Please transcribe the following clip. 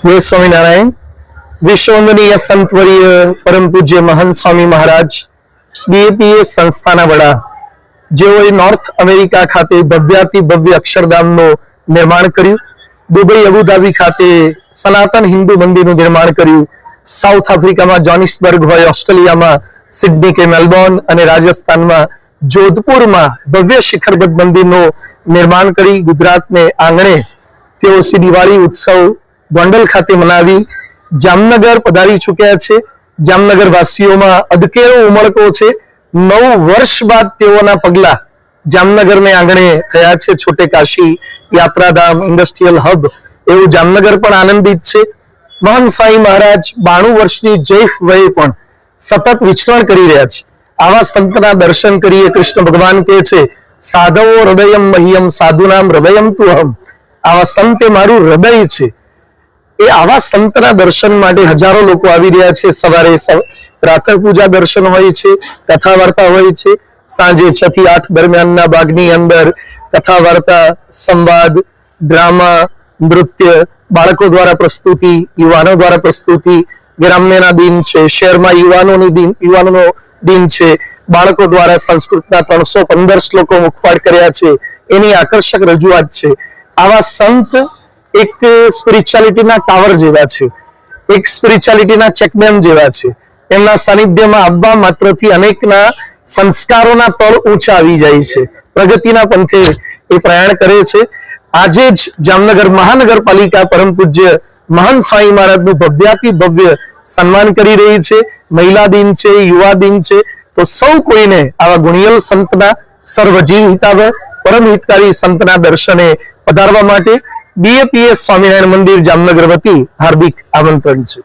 जय स्वामीनारायण। विश्ववंदनीय संतवर्य परम पूज्य महंत स्वामी महाराज बीएपीएस संस्थाना वड़ा जेओए नॉर्थ अमेरिका खाते भव्याति भव्य अक्षरधामનું निर्माण કર્યું। दुबई अबुधाबी खाते सनातन हिंदू मंदिरનું निर्माण કર્યું। साउथ आफ्रिकाમાં જોહાનિસબર્ગ હોય, ઓસ્ટ્રેલિયામાં સિડની કે મેલબોર્ન અને રાજસ્થાનમાં જોધપુરમાં ભવ્ય શિખરબદ્ધ મંદિરનું निर्माण કરી ગુજરાતને આંગણે તેઓ શ્રી દિવાળી ઉત્સવ ગોંડલ ખાતે મનાવી જામનગર પધારી ચૂક્યા છે। જામનગર વાસીઓમાં અદકેરો ઉમળકો છે। 9 વર્ષ બાદ તેઓના પગલા જામનગરને આંગણે થયા છે। છોટે કાશી યાત્રાધામ ઇન્ડસ્ટ્રીયલ હબ એવું જામનગર પણ આનંદિત છે। મહાન સ્વામી મહારાજ 92 વર્ષની જૈફ વયે પણ સતત વિચરણ કરી રહ્યા છે। આવા સંતના દર્શન કરીએ। કૃષ્ણ ભગવાન કહે છે સાધવો હૃદયમ મહ્યમ સાધુનામ હૃદયમ તુ અહમ। આવા સંત એ મારું હૃદય છે। એ આવા સંતના દર્શન માટે હજારો લોકો આવી રહ્યા છે। સવારે પ્રાતઃ પૂજા દર્શન હોય છે, કથા વાર્તા હોય છે। સાંજે 6 થી 8 દરમિયાનના ભાગની અંદર કથા વાર્તા, સંવાદ, ડ્રામા, નૃત્ય, બાળકો દ્વારા પ્રસ્તુતિ, યુવાનો દ્વારા પ્રસ્તુતિ, ગ્રામ્યના દિન છે, શહેરમાં યુવાનોનો દિન છે। બાળકો દ્વારા સંસ્કૃતના 315 શ્લોકો મુખપાઠ કર્યા છે। એની આકર્ષક રજૂઆત છે। આવા સંત એક સ્પિરિચ્યુઆલિટીના ટાવર જેવા છે, એક સ્પિરિચ્યુઆલિટીના ચેકડેમ જેવા છે। એમના સાનિધ્યમાં આવવા માત્રથી અનેકના સંસ્કારોના તળ ઊંચા આવી જાય છે। પ્રગતિના પંથે એ પ્રયાણ કરે છે। આજે જ જામનગર મહાનગરપાલિકા પરમ પૂજ્ય મહાન સ્વામી મહારાજનું ભવ્યાતિ ભવ્ય સન્માન કરી રહી છે। મહિલા દિન છે, યુવા દિન છે, તો સૌ કોઈને આવા ગુણિયલ સંતના સર્વજીવ હિતાવહ પરમ હિતકારી સંતના દર્શને પધારવા માટે બીએપીએસ સ્વામિનારાયણ મંદિર જામનગર વતી હાર્દિક આમંત્રણ છે।